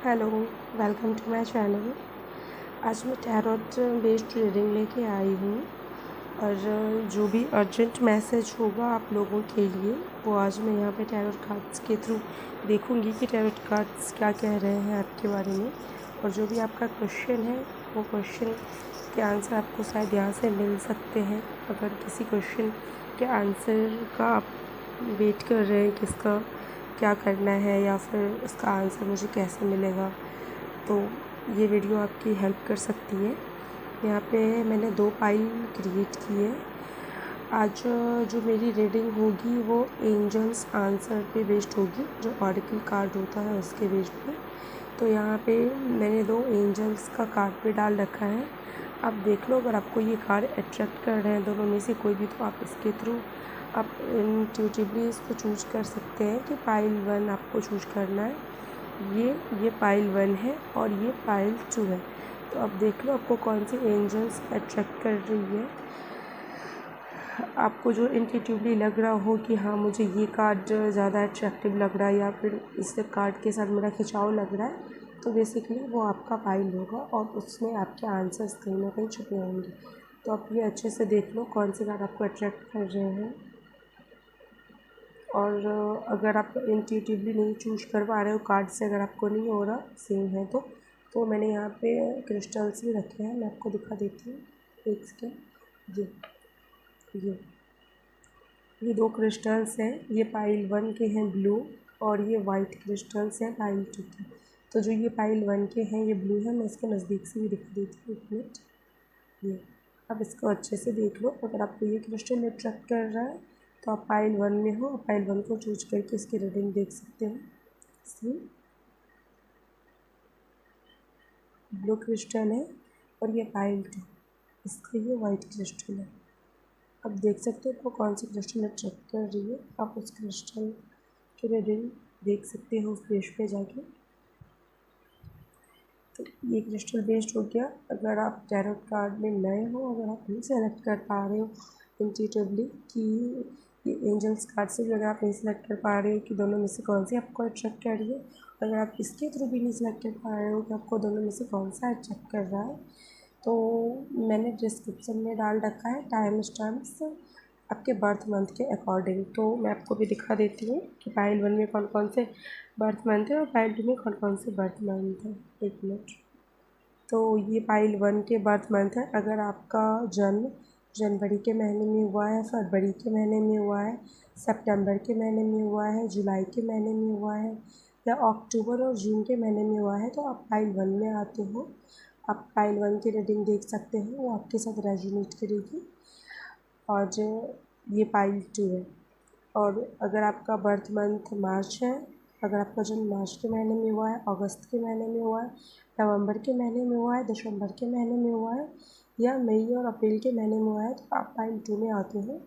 Hello, welcome to my channel. आज मैं tarot based reading लेके आई हूँ और जो भी अर्जेंट मैसेज होगा आप लोगों के लिए वो आज मैं यहाँ पे टैरोट कार्ड्स के थ्रू देखूँगी कि टैरोट कार्ड्स क्या कह रहे हैं आपके बारे में। और जो भी आपका क्वेश्चन है वो क्वेश्चन के आंसर आपको शायद यहाँ से मिल सकते हैं। अगर किसी क्वेश्चन के आंसर का आप वेट कर रहे हैं किसका क्या करना है या फिर उसका आंसर मुझे कैसे मिलेगा, तो ये वीडियो आपकी हेल्प कर सकती है। यहाँ पे मैंने 2 पाइल क्रिएट की है। आज जो मेरी रीडिंग होगी वो एंजल्स आंसर पे बेस्ड होगी, जो ऑरेकल कार्ड होता है उसके बेस्ड पे। तो यहाँ पे मैंने 2 एंजल्स का कार्ड पे डाल रखा है। आप देख लो, अगर आपको ये कार्ड अट्रैक्ट कर रहे हैं दोनों में से कोई भी, तो आप इसके थ्रू आप इंट्यूटिवली इसको चूज़ कर सकते हैं कि पाइल 1 आपको चूज़ करना है। ये पाइल 1 है और ये पाइल 2 है। तो अब देख लो आपको कौन सी एंजल्स अट्रैक्ट कर रही है। आपको जो इंट्यूटिवली लग रहा हो कि हाँ मुझे ये कार्ड ज़्यादा अट्रैक्टिव लग रहा है या फिर इस कार्ड के साथ मेरा खिंचाव लग रहा है, तो बेसिकली वो आपका पाइल होगा और उसमें आपके आंसर्स कहीं ना कहीं छुपे होंगे। तो आप ये अच्छे से देख लो कौन से कार्ड आपको अट्रैक्ट कर रहे हैं। और अगर आप इंट्यूटिवली नहीं चूज़ कर पा रहे हो कार्ड से, अगर आपको नहीं हो रहा सेम है तो मैंने यहाँ पे क्रिस्टल्स भी रखे हैं, मैं आपको दिखा देती हूँ। एक सेकेंड। ये 2 क्रिस्टल्स हैं। ये पाइल 1 के हैं ब्लू और ये वाइट क्रिस्टल्स हैं पाइल 2 के। तो जो ये पाइल 1 के हैं ये ब्लू है। मैं इसके नज़दीक से भी दिखा देती हूँ, 1 मिनट। ये अब इसको अच्छे से देख लो। अगर आपको ये क्रिस्टल अट्रैक्ट कर रहा है तो आप पाइल 1 में हो, पाइल 1 को चूज करके इसकी रीडिंग देख सकते हैं। सी ब्लू क्रिस्टल है और ये पाइल 2, इसका ये वाइट क्रिस्टल है। अब देख सकते हो आपको कौन सी क्रिस्टल अट्रैक्ट कर रही है। आप उस क्रिस्टल की रीडिंग देख सकते हो उस पेज पे जाके। तो ये क्रिस्टल बेस्ड हो गया। अगर आप टैरोट कार्ड में नए हो, अगर आप नहीं सेलेक्ट कर पा रहे हो इंट्यूटिवली कि ये एंजल्स कार्ड से भी अगर आप नहीं सेलेक्ट कर पा रहे हो कि दोनों में से कौन सी आपको अट्रैक्ट कर रही है, अगर आप इसके थ्रू भी नहीं सेलेक्ट कर पा रहे हो कि आपको दोनों में से कौन सा अट्रैक्ट कर रहा है, तो मैंने डिस्क्रिप्शन में डाल रखा है टाइम स्टैम्प्स आपके बर्थ मंथ के अकॉर्डिंग। तो मैं आपको भी दिखा देती हूँ कि पाइल 1 में कौन कौन से बर्थ मंथ है और पाइल 2 में कौन कौन से बर्थ मंथ है। 1 मिनट। तो ये पाइल 1 के बर्थ मंथ है। अगर आपका जन्म जनवरी के महीने में हुआ है, फरवरी के महीने में हुआ है, सितंबर के महीने में हुआ है, जुलाई के महीने में हुआ है या अक्टूबर और जून के महीने में हुआ है, तो आप पाइल 1 में आते हो। आप पाइल 1 की रीडिंग देख सकते हैं, वो आपके साथ रेजोनेट करेगी। और ये पाइल 2 है। और अगर आपका बर्थ मंथ मार्च है, अगर आपका जन्म मार्च के महीने में हुआ है, अगस्त के महीने में हुआ है, नवंबर के महीने में हुआ है, दिसंबर के महीने में हुआ है या मई और अप्रैल के महीने में हुआ है, तो आप पाइल 2 में आते हो।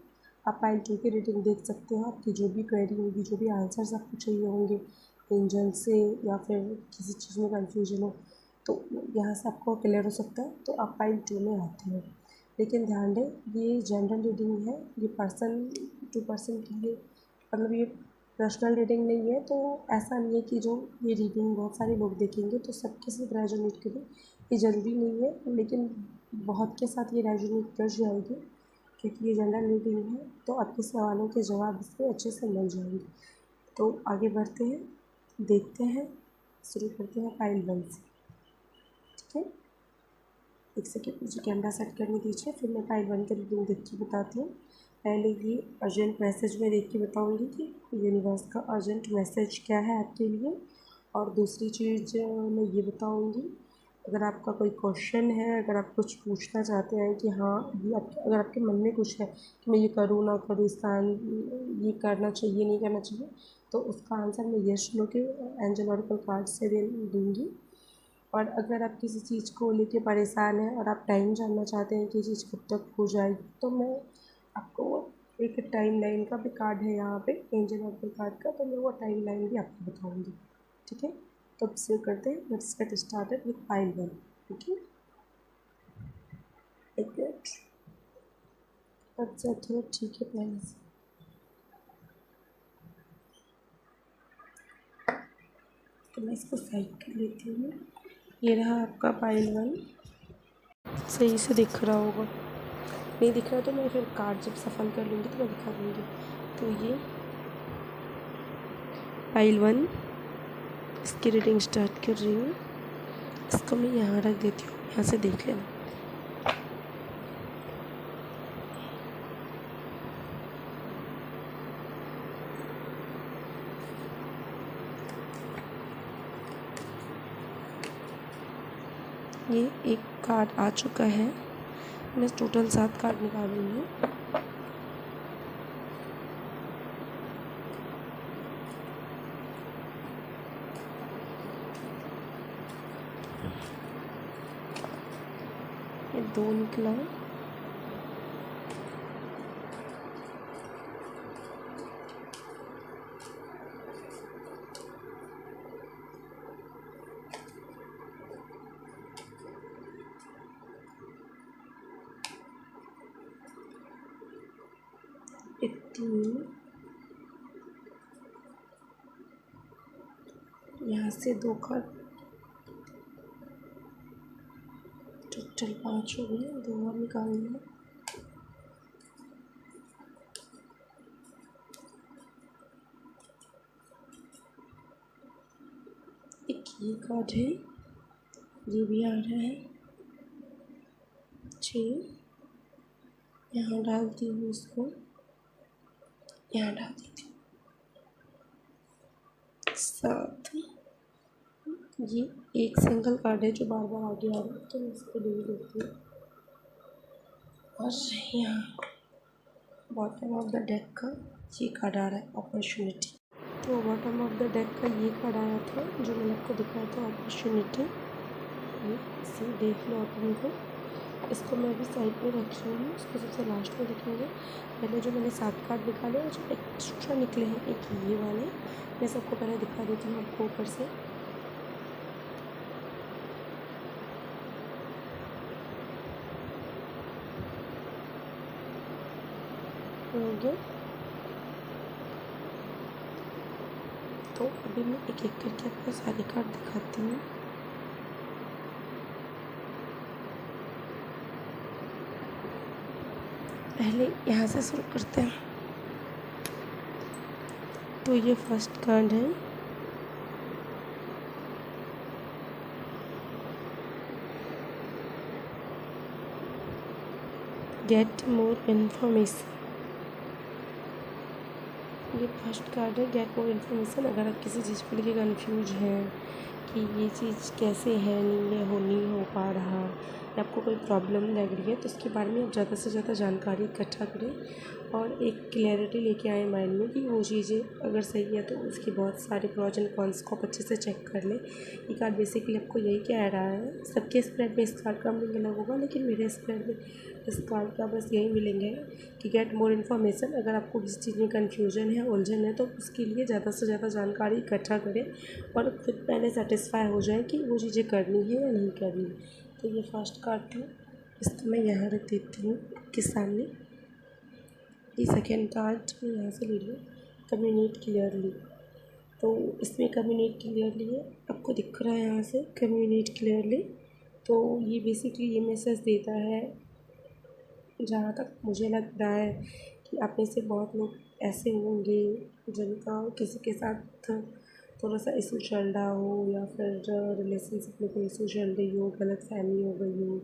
आप पाइल 2 की रीडिंग देख सकते हो। आपकी जो भी क्वेरी होगी, जो भी आंसर्स आपको चाहिए होंगे एंजल से या फिर किसी चीज़ में कन्फ्यूजन हो, तो यहाँ से आपको क्लियर हो सकता है। तो आप पाइल 2 में आते हो। लेकिन ध्यान दें, ये जनरल रीडिंग है, ये पर्सन टू पर्सन के लिए, मतलब ये पर्सनल रीडिंग नहीं है। तो ऐसा नहीं है कि जो ये रीडिंग बहुत सारे लोग देखेंगे तो सबके साथ रेजोनेट करें, ये ज़रूरी नहीं है। लेकिन बहुत के साथ ये रेजोनेट कर जाएगी क्योंकि ये जनरल रीडिंग है। तो आपके सवालों के जवाब इसमें अच्छे से मिल जाएंगे। तो आगे बढ़ते हैं, देखते हैं, शुरू करते हैं पाइल 1 से। ठीक है, एक सेकेंड मुझे कैमरा सेट करने दीजिए, फिर मैं पाइल 1 की रीडिंग देख के बताती हूँ। पहले ये अर्जेंट मैसेज में देख के बताऊँगी कि यूनिवर्स का अर्जेंट मैसेज क्या है आपके लिए। और दूसरी चीज़ मैं ये बताऊँगी, अगर आपका कोई क्वेश्चन है, अगर आप कुछ पूछना चाहते हैं कि हाँ ये अगर आपके मन में कुछ है कि मैं ये करूँ ना करूँ, इसका ये करना चाहिए नहीं करना चाहिए, तो उसका आंसर मैं यस नो के एंजल ऑरेकल कार्ड से दूँगी। और अगर आप किसी चीज़ को लेके परेशान हैं और आप टाइम जानना चाहते हैं कि चीज़ कब तक हो जाएगी, तो मैं आपको एक टाइम लाइन का भी कार्ड है यहाँ पे, एंजल ऑरेकल कार्ड का, तो मैं वो टाइम लाइन भी आपको बताऊँगी। ठीक है, तो अब शुरू करते हैं। Let's get started with pile 1। ठीक है, एक मिनट। अच्छा थोड़ा ठीक है पहले से। तो मैं इसको साइड कर लेती हूँ। ये रहा आपका पाइल 1। सही से दिख रहा होगा, नहीं दिख रहा तो मैं फिर कार्ड जब सफल कर लूँगी तो मैं दिखा दूँगी। तो ये पाइल 1, इसकी रीडिंग स्टार्ट कर रही हूँ। इसको मैं यहाँ रख देती हूँ, यहाँ से देख लेना। ये एक कार्ड आ चुका है, मैं टोटल 7 कार्ड निकालूंगी। ये 2 निकला, ये 3, यहाँ से 2 कार्ड, टोटल 5 हो गए, 2 और निकालना। एक ये कार्ड है, ये भी आ रहा है 6, यहाँ डालती हूँ, इसको यहाँ डाल देती हूँ 7। ये एक सिंगल कार्ड है जो बार बार आगे आ रहा है, तो मैं इसको ले लेती हूँ। और यहाँ बॉटम ऑफ द डेक का ये कार्ड आ रहा है, अपॉर्चुनिटी। तो बॉटम ऑफ द डेक का ये कार्ड आया था जो मैंने आपको दिखाया था, अपॉर्चुनिटी। ये इसे देख लो आप इनको। इसको मैं अभी साइड में रखी हूँ, इसको सबसे लास्ट में रखेंगे। पहले जो मैंने 7 कार्ड निकाले और जो एक्स्ट्रा निकले हैं एक ये वाले, मैं सबको पहले दिखा देती हूँ आपको ऊपर से। हो गया, तो अभी मैं एक एक करके आपको सारे कार्ड दिखाती हूँ। पहले यहाँ से शुरू करते हैं। तो ये फर्स्ट कार्ड है, गेट मोर इन्फॉर्मेशन। ये फर्स्ट कार्ड है, गेट मोर इन्फॉर्मेशन। अगर आप किसी चीज़ को लेके कंफ्यूज हैं कि ये चीज़ कैसे है, नहीं हो पा रहा, या आपको कोई प्रॉब्लम लग रही है, तो इसके बारे में आप ज़्यादा से ज़्यादा जानकारी इकट्ठा करें और एक क्लैरिटी लेके आए माइंड में कि वो चीज़ें अगर सही है तो उसके बहुत सारे प्रॉज एंड कॉन्स को आप अच्छे से चेक कर लें। ये कार्ड बेसिकली आपको यही कह रहा है। सबके स्प्रेड में इस कार्ड का मीनिंग अलग होगा, लेकिन मेरे स्प्रेड में इस कार्ड का बस यही मिलेंगे कि गेट मोर इन्फॉर्मेशन। अगर आपको किसी चीज़ में कन्फ्यूजन है, उलझन है, तो उसके लिए ज़्यादा से ज़्यादा जानकारी इकट्ठा करें और खुद पहले सेटिस्फाई हो जाए कि वो चीज़ें करनी है या नहीं करनी। तो ये फर्स्ट कार्ड था, इसको मैं यहाँ रख देती हूँ आपके सामने। ये सेकेंड कार्ड मैं यहाँ से ले रही हूँ, कम्युनिकेट क्लियरली। तो इसमें कम्युनिकेट क्लियरली है, आपको दिख रहा है यहाँ से कम्युनिकेट क्लियरली। तो ये बेसिकली ये मैसेज देता है, जहाँ तक मुझे लग रहा है कि आप में से बहुत लोग ऐसे होंगे जिनका किसी के साथ थोड़ा सा इशू चल रहा हो, या फिर रिलेशनशिप में कोई इशू चल रही हो, गलतफहमी हो गई हो,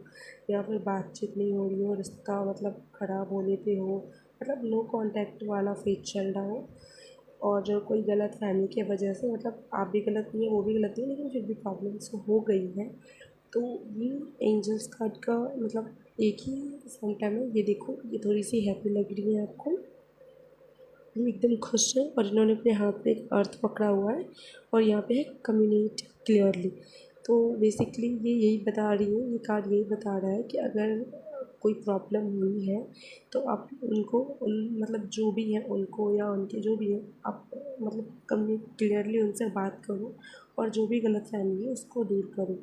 या फिर बातचीत नहीं हो रही हो, रिश्ता मतलब ख़राब होने पे हो, मतलब नो कांटेक्ट वाला फेज चल रहा हो, और जो कोई गलतफहमी की वजह से, मतलब आप भी गलत नहीं है, वो भी गलत नहीं है, लेकिन फिर भी प्रॉब्लम्स हो गई है। तो ये एंजल्स कार्ड का मतलब एक ही सिम्टम है। ये देखो, ये थोड़ी सी हैप्पी लग रही है आपको, ये एकदम खुश है और इन्होंने अपने हाथ में एक अर्थ पकड़ा हुआ है और यहाँ पे है कम्युनिकेट क्लियरली। तो बेसिकली ये यही बता रही है, ये कार्ड यही बता रहा है कि अगर कोई प्रॉब्लम हुई है तो आप उनको मतलब जो भी है उनको या उनके जो भी है, आप मतलब कम्युनिकेट क्लियरली उनसे बात करो और जो भी गलतफहमी है उसको दूर करो।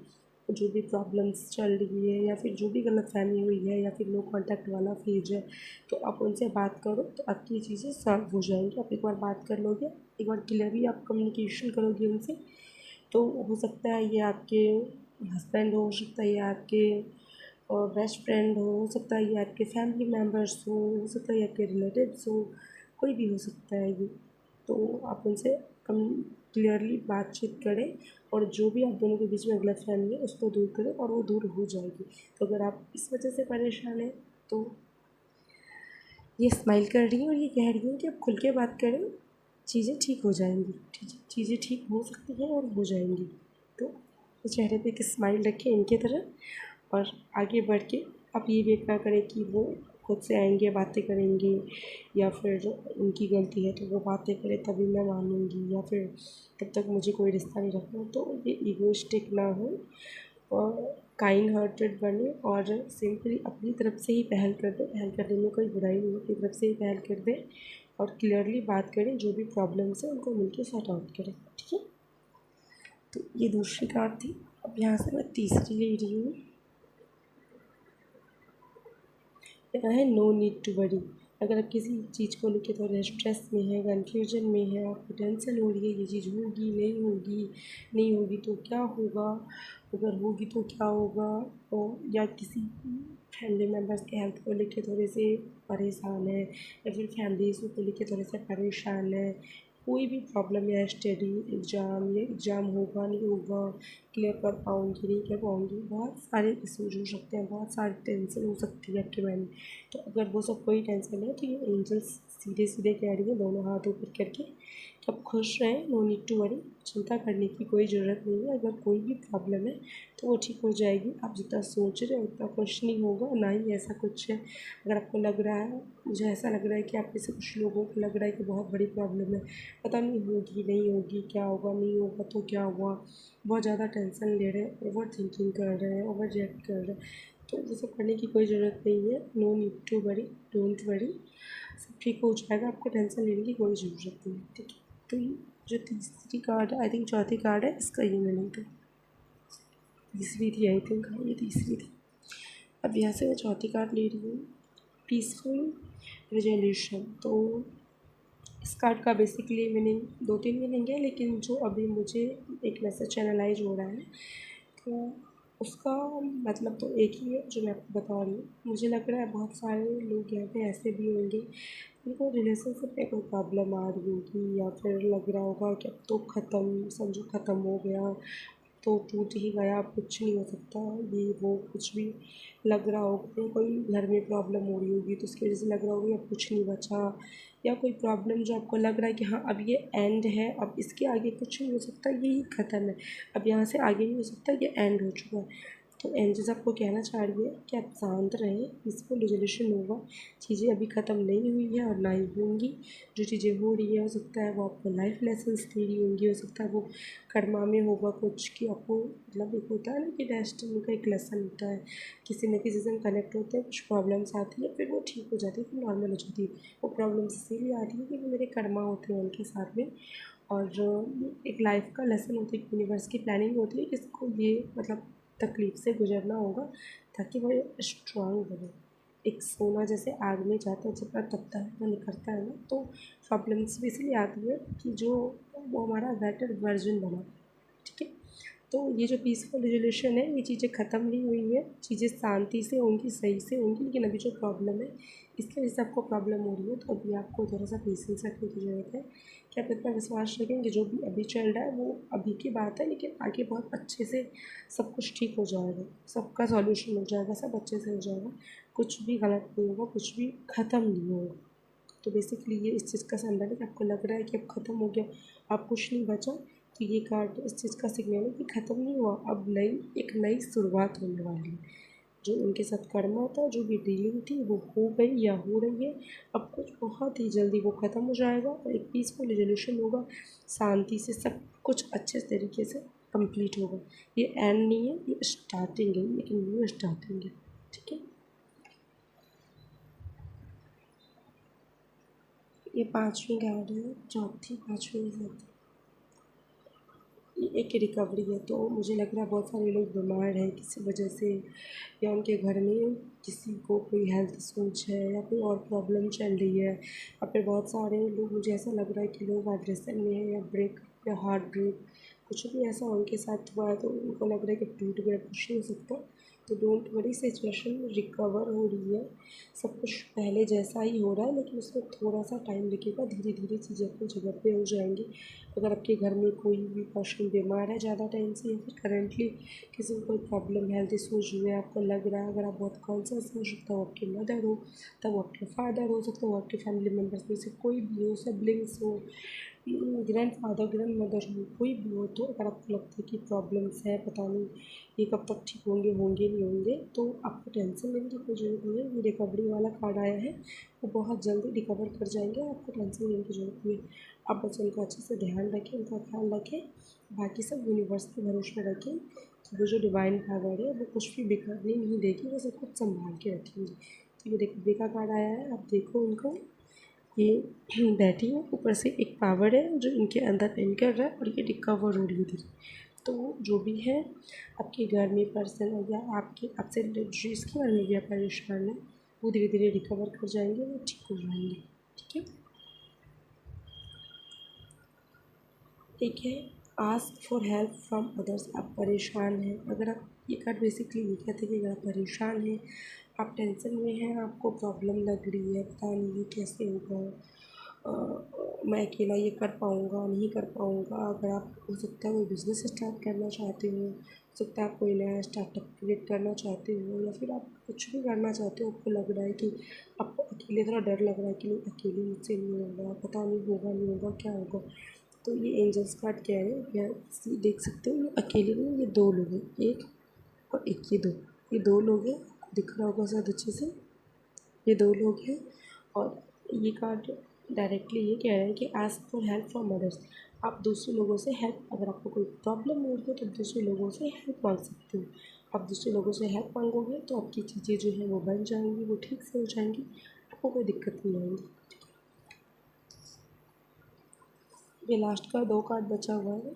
जो भी प्रॉब्लम्स चल रही है या फिर जो भी गलतफहमी हुई है या फिर नो कांटेक्ट वाला फेज है, तो आप उनसे बात करो तो आपकी चीज़ें सॉल्व हो जाएंगी। आप एक बार बात कर लोगे, एक बार क्लियरली आप कम्युनिकेशन करोगे उनसे, तो हो सकता है ये आपके हस्बैंड हो सकता है ये आपके और बेस्ट फ्रेंड हो सकता है ये आपके फैमिली मेम्बर्स हो सकता है ये आपके रिलेटिव्स हो, कोई भी हो सकता है ये। तो आप उनसे कम क्लियरली बातचीत करें और जो भी आप दोनों के बीच में गलतफहमी है उसको दूर करें और वो दूर हो जाएगी। तो अगर आप इस वजह से परेशान हैं तो ये स्माइल कर रही हैं और ये कह रही हैं कि आप खुल के बात करें, चीज़ें ठीक हो जाएंगी, चीज़ें ठीक हो सकती हैं और हो जाएंगी। तो चेहरे पे एक स्माइल रखें इनके तरह और आगे बढ़ के आप ये वेट ना करें कि वो खुद से आएंगे बातें करेंगे या फिर उनकी गलती है तो वो बातें करें तभी मैं मानूंगी या फिर तब तक मुझे कोई रिश्ता नहीं रखना। तो ये ईगोइस्टिक ना हो और काइंड हार्टेड बने और सिंपली अपनी तरफ से ही पहल कर दें। पहल करने में कोई बुराई नहीं है, अपनी तरफ से ही पहल कर दें और क्लियरली बात करें, जो भी प्रॉब्लम्स है उनको मिलकर सॉर्ट आउट करें। ठीक है, तो ये दूसरी कार्ड थी। अब यहाँ से मैं तीसरी ले रही हूँ। यहाँ है नो नीड टू वरी। अगर आप किसी चीज़ को लेकर थोड़े स्ट्रेस में है, कन्फ्यूजन में है, आपको टेंशन हो रही है ये चीज़ होगी नहीं होगी, नहीं होगी तो क्या होगा, अगर होगी तो क्या होगा, और या किसी फैमिली मेम्बर्स के हेल्थ को लेकर थोड़े से परेशान है या फिर फैमिली इशू को लेकर थोड़े से परेशान है, कोई भी प्रॉब्लम या स्टडी एग्ज़ाम या एग्ज़ाम होगा नहीं होगा, क्लियर कर पाऊँगी नहीं कर पाऊँगी, बहुत सारे इशूज हो सकते हैं, बहुत सारी टेंशन हो सकती है आपके माइंड में। तो अगर वो सब कोई टेंशन है तो ये एंजल्स सीधे सीधे कह रही है दोनों हाथ ऊपर करके कि आप खुश रहें, नो नीड टू वरी, चिंता करने की कोई ज़रूरत नहीं है। अगर कोई भी प्रॉब्लम है तो वो ठीक हो जाएगी। आप जितना सोच रहे हो उतना कुछ नहीं होगा, ना ही ऐसा कुछ है। अगर आपको लग रहा है, मुझे ऐसा लग रहा है कि आप में से कुछ लोगों को लग रहा है कि बहुत बड़ी प्रॉब्लम है, पता नहीं होगी नहीं होगी, क्या होगा नहीं होगा तो क्या हुआ, बहुत ज़्यादा टेंशन ले रहे हैं, ओवर थिंकिंग कर रहे हैं, ओवर रिएक्ट कर रहे हैं, तो ये सब करने की कोई ज़रूरत नहीं है। No need to worry, don't worry, सब ठीक हो जाएगा, आपको टेंशन लेने की कोई ज़रूरत नहीं है। ठीक है, तो ये जो तीसरी कार्ड है, आई थिंक चौथी कार्ड है, इसका ये मीनिंग था। तीसरी थी आई थिंक, हाँ ये तीसरी थी। अब यहाँ से मैं चौथी कार्ड ले रही हूँ, पीसफुल रेजोल्यूशन। तो इस कार्ड का बेसिकली मीनिंग दो तीन मीनिंग है, लेकिन जो अभी मुझे एक मैसेज चैनलाइज हो रहा है तो उसका मतलब तो एक ही है जो मैं आपको बता रही हूँ। मुझे लग रहा है बहुत सारे लोग यहाँ पे ऐसे भी होंगे जिनको रिलेशनशिप में कोई प्रॉब्लम आ रही होगी या फिर लग रहा होगा कि अब तो ख़त्म, समझो ख़त्म हो गया, तो टूट ही गया, अब कुछ नहीं हो सकता, ये वो कुछ भी लग रहा होगा। कोई घर में प्रॉब्लम हो रही होगी तो उसकी वजह से लग रहा होगा अब कुछ नहीं बचा, या कोई प्रॉब्लम जो आपको लग रहा है कि हाँ अब ये एंड है, अब इसके आगे कुछ नहीं हो सकता, यही ख़त्म है, अब यहाँ से आगे नहीं हो सकता, ये एंड हो चुका है। तो एंजल्स आपको कहना चाह रही है कि आप शांत रहें, पीसफुल रिजोल्यूशन होगा, चीज़ें अभी ख़त्म नहीं हुई है और ना ही होंगी। जो चीज़ें हो रही है हो सकता है वो आपको लाइफ लेसन्स दे रही होंगी, हो सकता है वो कर्मा में होगा कुछ कि आपको, मतलब एक होता है ना कि डेस्टिनी का एक लेसन होता है, किसी न किसी से कनेक्ट होते हैं, कुछ प्रॉब्लम्स आती है फिर वो ठीक हो जाती है, फिर नॉर्मल हो जाती है। वो प्रॉब्लम्स इसीलिए आती है क्योंकि मेरे कर्मा होते हैं उनके साथ में, और एक लाइफ का लेसन होता है, यूनिवर्स की प्लानिंग होती है किसको ये मतलब तकलीफ़ से गुजरना होगा ताकि वो स्ट्रांग बने। एक सोना जैसे आग में जाता है जितना तपता है वो निखरता है ना, तो प्रॉब्लम्स भी इसलिए आती है कि जो वो हमारा बेटर वर्जन बना। ठीक है, तो ये जो पीसफुल रिजोल्यूशन है ये चीज़ें ख़त्म नहीं हुई है, चीज़ें शांति से होंगी, सही से होंगी, लेकिन अभी जो प्रॉब्लम है इसकी वजह से आपको प्रॉब्लम हो रही है, तो अभी आपको थोड़ा सा पेशेंस रखने की ज़रूरत है कि आप इतना विश्वास रखें कि जो भी अभी चल रहा है वो अभी की बात है, लेकिन आगे बहुत अच्छे से सब कुछ ठीक हो जाएगा, सबका सॉल्यूशन हो जाएगा, सब अच्छे से हो जाएगा, कुछ भी गलत नहीं होगा, कुछ भी ख़त्म नहीं होगा। तो बेसिकली ये इस चीज़ का सिंबल है कि आपको लग रहा है कि अब ख़त्म हो गया, अब कुछ नहीं बचा, तो ये कार्ड इस चीज़ का सिग्नल है कि ख़त्म नहीं हुआ, अब एक नई शुरुआत होने वाली है। जो उनके साथ कर्मा था, जो भी डीलिंग थी वो हो गई या हो रही है, अब कुछ बहुत ही जल्दी वो ख़त्म हो जाएगा और एक पीसफुल रिजोल्यूशन होगा, शांति से सब कुछ अच्छे तरीके से कंप्लीट होगा। ये एंड नहीं है, ये स्टार्टिंग है, एक न्यू स्टार्टिंग है। ठीक है, ये पाँचवीं कार्ड है, चौथी पाँचवीं सातवीं, एक रिकवरी है। तो मुझे लग रहा है बहुत सारे लोग बीमार हैं किसी वजह से, या उनके घर में किसी को कोई हेल्थ इशूज है या कोई और प्रॉब्लम चल रही है, या फिर बहुत सारे लोग, मुझे ऐसा लग रहा है कि लोग डिप्रेशन में है या ब्रेक या हार्ट ब्रेक, कुछ भी ऐसा उनके साथ हुआ है तो उनको लग रहा है कि टूट गया, कुछ नहीं हो सकता। तो डोंट वरी, सिचुएशन रिकवर हो रही है, सब कुछ पहले जैसा ही हो रहा है, लेकिन उसमें थोड़ा सा टाइम लगेगा। धीरे धीरे चीज़ें अपनी जगह पे हो जाएंगी। अगर आपके घर में कोई भी पर्सन बीमार है ज़्यादा टाइम से, या फिर करेंटली किसी को कोई प्रॉब्लम, हेल्थ इशूज हुए, आपको लग रहा है, अगर आप बहुत कॉन्शियस हो सकता हो, आपकी मदर हो, तब वो आपके फादर हो सकता हो, आपके फैमिली मेम्बर्स में से कोई भी हो, सिबलिंग्स हो, ग्रैंड फादर, ग्रैंड मदर हो, कोई भी हो, तो अगर आपको लगता है कि प्रॉब्लम्स है, पता नहीं ये कब तक ठीक होंगे नहीं होंगे, तो आपको टेंशन लेने की कोई ज़रूरत नहीं है। ये रिकवरी वाला कार्ड आया है, वो बहुत जल्दी रिकवर कर जाएंगे, आपको टेंशन लेने की ज़रूरत नहीं है। आप बस उनका अच्छे से ध्यान रखें, उनका ख्याल रखें, बाकी सब यूनिवर्स के भरोसे रखें कि वो जो डिवाइन पावर है वो कुछ भी बिगड़ने नहीं देगी, वो सब कुछ संभाल के रखेंगे। तो ये रिकवरी का कार्ड आया है, आप देखो उनको, ये बैठी है, ऊपर से एक पावर है जो इनके अंदर एंकर है और ये रिकवर हो रही थी। तो जो भी है आपके घर में पर्सन या आपके आपसे जिसके बारे में भी आप परेशान है, वो धीरे धीरे रिकवर कर जाएंगे, वो ठीक हो जाएंगे। ठीक है, एक है ask for help from others. आप परेशान हैं, अगर आप, ये कार्ड बेसिकली ये कहते हैं कि अगर आप परेशान हैं, आप टेंशन में हैं, आपको प्रॉब्लम लग रही है, पता नहीं ये कैसे होगा, मैं अकेला ये कर पाऊँगा नहीं कर पाऊँगा। अगर आप, हो सकता है कोई बिज़नेस स्टार्ट करना चाहते हो सकता है आप कोई नया स्टार्टअप क्रिएट करना चाहते हो, या फिर आप कुछ भी करना चाहते हो, आपको लग रहा है कि आपको अकेले, थोड़ा डर लग रहा है कि नहीं अकेले मुझसे नहीं होगा, पता नहीं होगा नहीं होगा क्या होगा। तो ये एंजल्स कार्ड कह रहे हैं, यहाँ देख सकते हो, ये अकेले नहीं, ये दो लोग हैं, एक और एक, ये दो लोग हैं, दिख रहा होगा शायद अच्छे से, ये दो लोग हैं। और ये कार्ड डायरेक्टली ये कह रहे हैं कि ask for help from others. आप दूसरे लोगों से हेल्प, अगर आपको कोई प्रॉब्लम हो रही है तो दूसरे लोगों से हेल्प मांग सकते हो। आप दूसरे लोगों से हेल्प मांगोगे तो आपकी चीज़ें जो है वो बन जाएंगी, वो ठीक से हो जाएंगी, आपको कोई दिक्कत नहीं आएगी। ये लास्ट का दो कार्ड बचा हुआ है,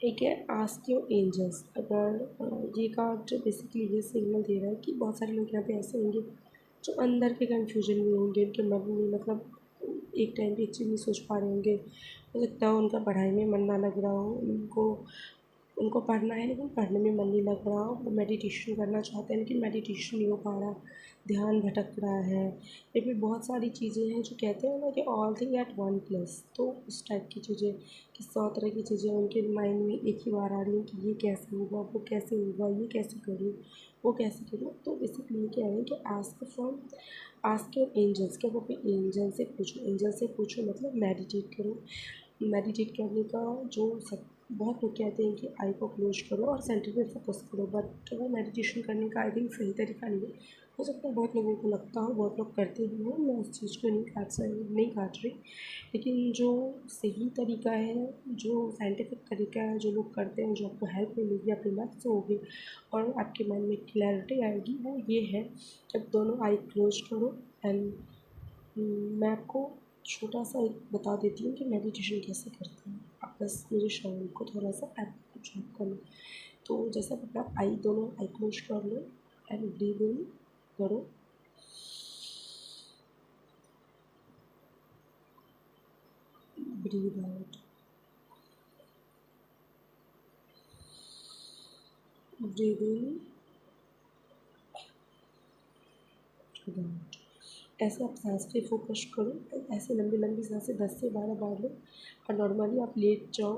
एक है आस्क योर एंजल्स। अगर ये कार्ड बेसिकली ये सिग्नल दे रहा है कि बहुत सारे लोग यहाँ पे ऐसे होंगे जो अंदर के कन्फ्यूजन में होंगे, उनके मन में, मतलब एक टाइम पे एक चीज़ नहीं सोच पा रहे होंगे, हो सकता है उनका पढ़ाई में मन ना लग रहा हो, उनको पढ़ना है लेकिन पढ़ने में मन नहीं लग रहा, वो मेडिटेशन करना चाहते हैं लेकिन मेडिटेशन नहीं हो पा रहा, ध्यान भटक रहा है, या फिर बहुत सारी चीज़ें हैं जो कहते हैं ना कि all thing at one place. तो उस टाइप की चीज़ें, कि 100 तरह की चीज़ें उनके माइंड में एक ही बार आ रही हैं कि ये कैसे होगा, वो कैसे होगा, ये कैसे करूँ, वो कैसे करूँ। तो बेसिकली ये कह रहे हैं कि आस्क योर एंजल्स, क्या वो अपने एंजल से पूछो, एंजल से पूछो मतलब मेडिटेट करो। मेडिटेट करने का जो सब, बहुत लोग कहते हैं कि आई को क्लोज करो और सेंटर पे फोकस करो, बट वो मेडिटेशन करने का आई थिंक सही तरीका नहीं है। हो सकता है बहुत लोगों को लगता हो, बहुत लोग करते भी हो, मैं उस चीज़ को नहीं काट रही, लेकिन जो सही तरीका है, जो साइंटिफिक तरीका है, जो लोग करते हैं, जो आपको हेल्प मिलेगी, अपनी लाइफ से होगी और आपके मन में क्लैरिटी आएगी, वो ये है कि आप दोनों आई क्लोज करो। एंड मैं आपको छोटा सा एक बता देती हूँ कि मेडिटेशन कैसे करते हैं। आप बस मेरे शरीर को थोड़ा सा ऑब्जर्व कर लो। तो जैसे आप अपना आई, दोनों आई क्लोज कर लो एंड ब्रीद इन करो, breathe out, breathe in, breathe out. ऐसे आप सांस पे फोकस करो, ऐसे लंबी लंबी सांसें 10 से 12 बार लो, और नॉर्मली आप लेट जाओ,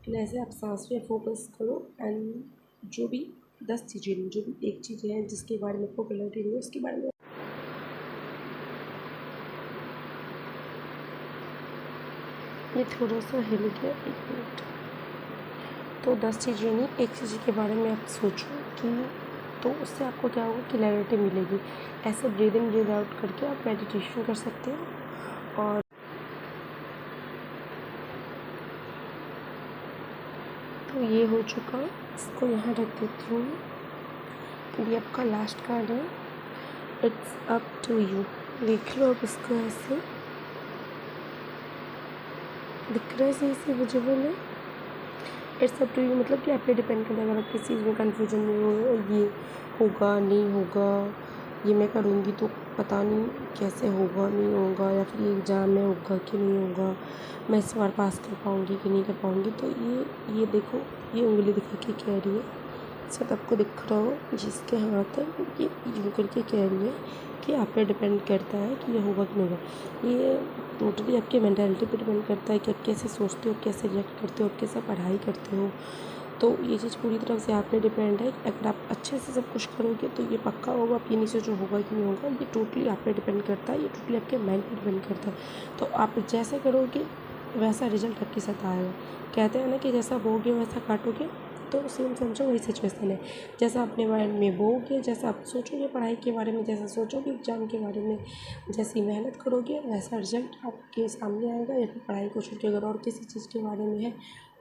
एंड ऐसे आप सांस पे फोकस करो। एंड जो भी 10 चीज़ें नहीं, जो भी एक चीज़ है जिसके बारे में आपको क्लैरिटी नहीं है, उसके बारे में, ये थोड़ा सा हिल गया, 1 मिनट। तो 10 चीज़ें नहीं, एक चीज़ के बारे में आप सोचो कि, तो उससे आपको क्या होगा, क्लैरिटी मिलेगी। ऐसे ब्रीद इन ब्रीद आउट करके आप मेडिटेशन कर सकते हो। और तो ये हो चुका, इसको यहाँ रख देती हूँ। ये आपका लास्ट कार्ड है, इट्स अप टू यू। देख लो आप इसको, ऐसे दिख रहा है, सही से विजिबल है। इट्स अप टू यू मतलब कि आप पे डिपेंड करता है, अगर आप किसी चीज़ में कन्फ्यूजन में हो, ये होगा नहीं होगा, ये मैं करूँगी तो पता नहीं कैसे होगा नहीं होगा, या फिर एग्ज़ाम में होगा कि नहीं होगा, मैं इस बार पास कर पाऊँगी कि नहीं कर पाऊँगी। तो ये देखो, ये उंगली दिखा के कह रही है, शायद आपको दिख रहा हो जिसके हाथ है, ये यूँ करके कह रही है कि आप पे डिपेंड करता है कि ये होगा कि नहीं होगा। ये टोटली आपकी मेंटालिटी पे डिपेंड करता है कि आप कैसे सोचते हो, कैसे रिएक्ट करते हो, आप कैसे पढ़ाई करते हो। तो ये चीज़ पूरी तरह से आप पे डिपेंड है। अगर आप अच्छे से सब कुछ करोगे तो ये पक्का होगा, आप ये नहीं सोचो होगा कि नहीं होगा। ये टोटली आप पे डिपेंड करता है, ये टोटली आपके माइंड पे डिपेंड करता है। तो आप जैसे करोगे वैसा रिजल्ट आपके साथ आएगा। कहते हैं ना कि जैसा बोओगे वैसा काटोगे, तो सेम समझो वही सिचुएशन है। जैसा अपने माइंड में बोओगे, जैसा आप सोचोगे पढ़ाई के बारे में, जैसा सोचोगे एग्ज़ाम के बारे में, जैसी मेहनत करोगे वैसा रिजल्ट आपके सामने आएगा। या फिर पढ़ाई को छोड़ के अगर और किसी चीज़ के बारे में है,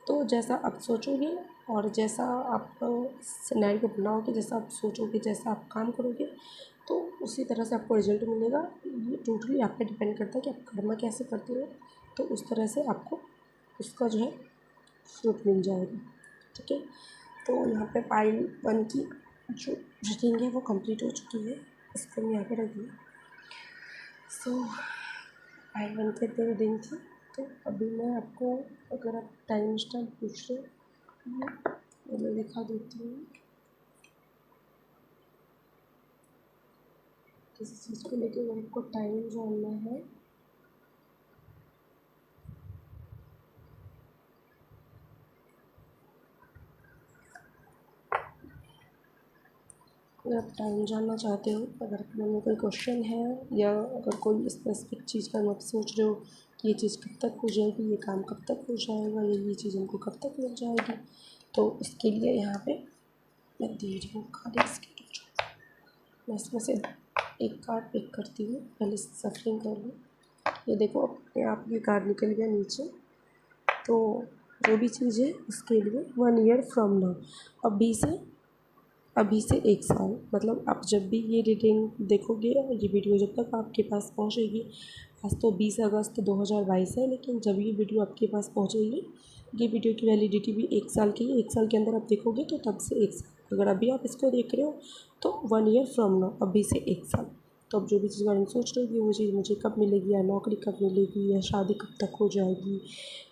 तो जैसा आप सोचोगे और जैसा आप सिनेरियो बनाओगे, जैसा आप सोचोगे, जैसा आप काम करोगे, तो उसी तरह से आपको रिजल्ट मिलेगा। ये टोटली आप पे डिपेंड करता है कि आप कर्म कैसे करते हो, तो उस तरह से आपको उसका जो है फ्रूट मिल जाएगा। ठीक है, तो यहाँ पे पाइल 1 की जो रीडिंग है वो कंप्लीट हो चुकी है। इसको मैं यहाँ पे रख दिया। सो पाइल 1 की रीडिंग थी। तो अभी मैं आपको, अगर आप टाइम स्टैम्प पूछ रहे हो तो मैं दिखा देती हूँ। किसी चीज़ को लेके अगर आपको टाइम जानना है, अगर आप टाइम जानना चाहते हो, अगर आपके मन में कोई क्वेश्चन है, या अगर कोई स्पेसिफिक चीज़ का आप सोच रहे हो कि ये चीज़ कब तक हो जाएगी, ये काम कब तक हो जाएगा, या ये चीज़ हमको कब तक मिल जाएगी, तो उसके लिए यहाँ पे मैं दे रही हूँ कार्ड। इसके मैं इसमें से एक कार्ड पिक करती हूँ, पहले सफरिंग कर लूँ। ये देखो अपने आप ये कार्ड निकल गया नीचे। तो जो भी चीज़ है उसके लिए 1 ईयर फ्रॉम नाउ, अभी से 1 साल, मतलब आप जब भी ये रीडिंग देखोगे, ये वीडियो जब तक आपके पास पहुंचेगी, आज तो 20 अगस्त 2022 है, लेकिन जब ये वीडियो आपके पास पहुंचेगी, ये वीडियो की वैलिडिटी भी 1 साल की है। 1 साल के अंदर आप देखोगे तो तब से 1 साल, अगर अभी आप इसको देख रहे हो तो 1 ईयर फ्रॉम नाउ, अभी से 1 साल। तो अब जो भी चीज़ बारे में सोच रहे हो कि वो चीज़ मुझे कब मिलेगी, या नौकरी कब मिलेगी, या शादी कब तक हो जाएगी,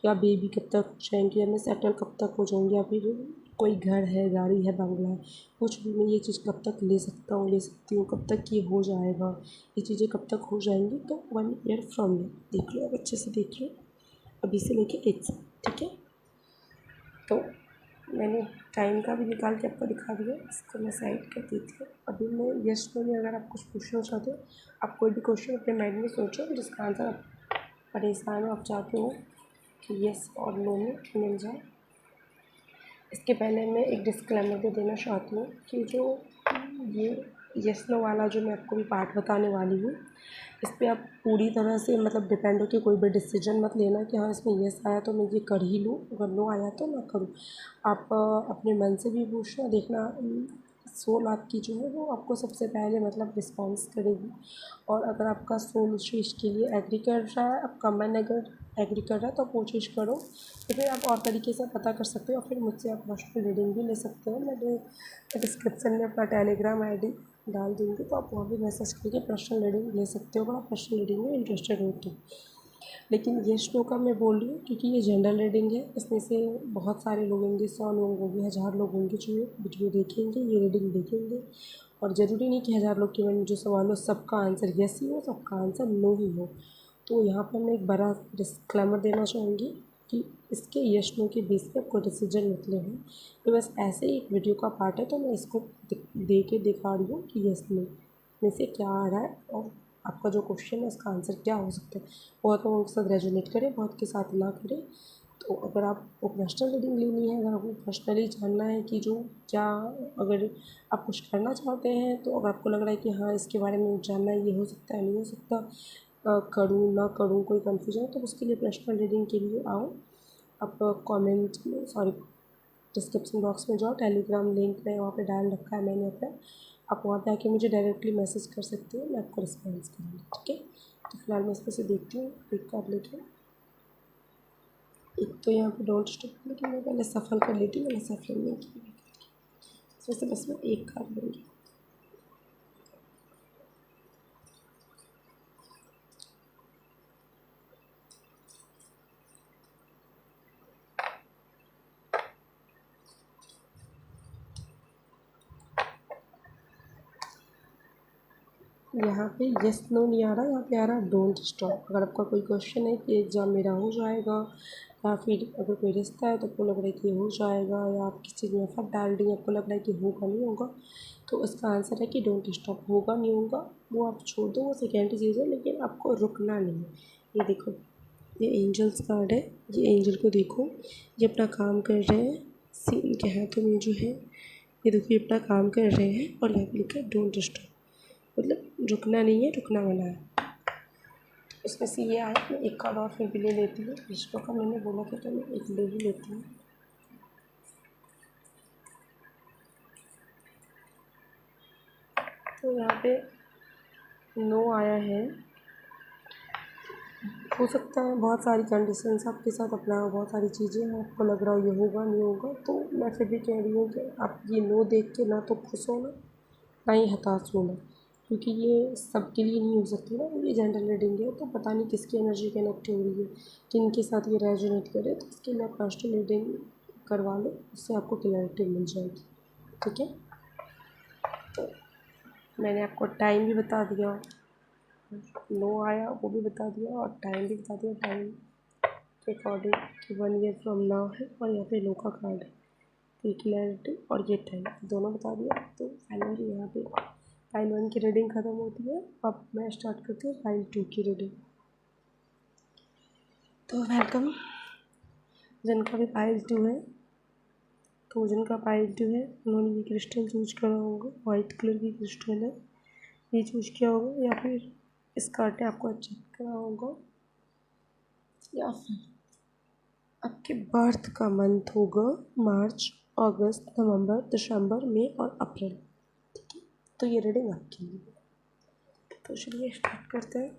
या बेबी कब तक हो जाएंगी, या मैं सेटल कब तक हो जाऊँगी, या फिर कोई घर है, गाड़ी है, बंगला है, कुछ भी, मैं ये चीज़ कब तक ले सकता हूँ, ले सकती हूँ, कब तक ये हो जाएगा, ये चीज़ें कब तक हो जाएंगी। तो 1 ईयर फ्रॉम नाउ देख लो, अब अच्छे से देख लो, अभी से लेके 1 साल। ठीक है, तो मैंने टाइम का भी निकाल के आपको दिखा दिया, इसको मैं साइड कर देती हूँ। अभी मैं यस नो में, अगर आप कुछ पूछना चाहते हो, आप कोई भी क्वेश्चन अपने माइंड में सोचो जिसका आंसर आप परेशान हो, आप चाहते हो कि यस और नो में मिल जाए। इसके पहले मैं एक डिस्क्लेमर भी देना चाहती हूँ कि जो ये यस नो वाला जो मैं आपको भी पार्ट बताने वाली हूँ, इस पर आप पूरी तरह से मतलब डिपेंड हो कि कोई भी डिसीजन मत लेना कि हाँ इसमें यस आया तो मैं ये कर ही लूँ, अगर नो आया तो ना करूँ। आप अपने मन से भी पूछना, देखना सोल आपकी जो है वो आपको सबसे पहले मतलब रिस्पॉन्स करेगी। और अगर आपका सोल उस चीज़ के लिए एग्री कर रहा है, आपका मन अगर एग्री कर रहा है, तो आप वो चीज़ करो। तो फिर आप और तरीके से पता कर सकते हो, और फिर मुझसे आप पर्सनल रीडिंग भी ले सकते हो। मैंने डिस्क्रिप्शन में अपना टेलीग्राम आईडी डाल दूँगी, तो आप वहाँ भी मैसेज करके पर्सनल रीडिंग ले सकते हो अगर आप पर्सनल रीडिंग में इंटरेस्टेड हो तो। लेकिन ये शो का मैं बोल रही हूँ क्योंकि ये जनरल रीडिंग है, इसमें से बहुत सारे लोग होंगे, 100 लोग होंगे, 1000 लोग होंगे जो ये वीडियो देखेंगे, ये रीडिंग देखेंगे। और ज़रूरी नहीं कि 1000 लोग के मन में जो सवाल हो सबका आंसर यस ही हो, सबका आंसर नो ही हो। तो यहाँ पर मैं एक बड़ा डिस्क्लेमर देना चाहूँगी कि इसके यस नो के बेस पे आपको डिसीजन मत लेना। तो बस ऐसे ही एक वीडियो का पार्ट है, तो मैं इसको दे के दिखा रही हूँ कि यस नो में से क्या आ रहा है, और आपका जो क्वेश्चन है उसका आंसर क्या हो सकता है। बहुत लोगों के साथ रेजोनेट करें, बहुत के साथ ना करें। तो अगर आपको पर्सनल रीडिंग लेनी है, अगर आपको पर्सनली जानना है कि जो क्या, अगर आप कुछ करना चाहते हैं, तो अगर आपको लग रहा है कि हाँ इसके बारे में जानना है, ये हो सकता है, नहीं हो सकता, करूँ ना करूँ, कोई कन्फ्यूजन है, तो उसके लिए पर्सनल रीडिंग के लिए आओ। आप कमेंट में, सॉरी, डिस्क्रिप्शन बॉक्स में जाओ, टेलीग्राम लिंक में वहाँ पे डाल रखा है मैंने अपना, आप वहाँ पे आके मुझे डायरेक्टली मैसेज कर सकते हो, मैं आपको रिस्पॉन्स करूँगी। ठीक है, तो फिलहाल मैं इसमें से देखती हूँ एक कार्ड लेके। एक तो यहाँ पे डोंट स्टॉप, लेकिन मैं पहले सफल कर लेती हूँ, मैंने सफल नहीं किया, इसमें से बस मैं एक कार्ड लूँगी। यहाँ पे यस नो नहीं आ रहा, यहाँ पे आ रहा डोंट स्टॉप। अगर आपका कोई क्वेश्चन है कि एग्ज़ाम मेरा हो जाएगा, या फिर अगर कोई रिश्ता है तो आपको लग रहा है कि हो जाएगा, या आप किसी चीज़ में एफर्ट डाल रही हैं, आपको लग रहा है कि होगा नहीं होगा, तो इसका आंसर है कि डोंट स्टॉप। होगा नहीं होगा वो आप छोड़ दो, वो सेकेंडरी चीज़ है, लेकिन आपको रुकना नहीं है। ये देखो, ये एंजल्स कार्ड है, ये एंजल को देखो, ये अपना काम कर रहे हैं। इनके हाथों में जो है ये देखो, ये अपना काम कर रहे हैं, और यहाँ पे लिखा है डोंट स्टॉप, मतलब रुकना नहीं है, रुकना मना है। इसमें से ये आया, मैं एक कार्ड और फिर भी ले लेती हूँ। विश्व का मैंने बोला था तो मैं एक ले ही लेती हूँ। तो यहाँ पे नो आया है। हो सकता है बहुत सारी कंडीशंस आपके साथ अपना, बहुत सारी चीज़ें हैं, आपको लग रहा हो ये होगा नहीं होगा, तो मैं फिर भी कह रही हूँ कि आप ये नो देख के ना तो खुश होना, ना ही हताश होना, क्योंकि ये सबके लिए नहीं हो सकती ना। ये जनरल रीडिंग है, तो पता नहीं किसकी एनर्जी कनेक्ट हो रही है, किन के साथ ये रेजोनेट करे, तो इसके लिए आप पर्सनल रीडिंग करवा लो, उससे आपको क्लैरिटी मिल जाएगी। ठीक है, तो मैंने आपको टाइम भी बता दिया, नो आया वो भी बता दिया, और टाइम भी बता दिया। टाइम के अकॉर्डिंग कि 1 ईयर फ्रॉम नाउ है, और यहाँ पे नो का कार्ड है, तो क्लैरिटी और ये टाइम दोनों बता दिया। तो फाइनली यहाँ पे पाइल 1 की रीडिंग ख़त्म होती है। अब मैं स्टार्ट करती हूँ पाइल 2 की रीडिंग। तो वेलकम, जिनका भी पाइल 2 है, तो जिनका पाइल 2 है उन्होंने ये क्रिस्टल चूज करा होगा, वाइट कलर की क्रिस्टल है, ये चूज किया होगा, या फिर इस कार्ड ने आपको चेक करा होगा, या फिर आपके बर्थ का मंथ होगा मार्च, अगस्त, नवंबर, दिसंबर, मई और अप्रैल। ठीक है, तो ये रीडिंग आपके लिए। तो चलिए स्टार्ट करते हैं।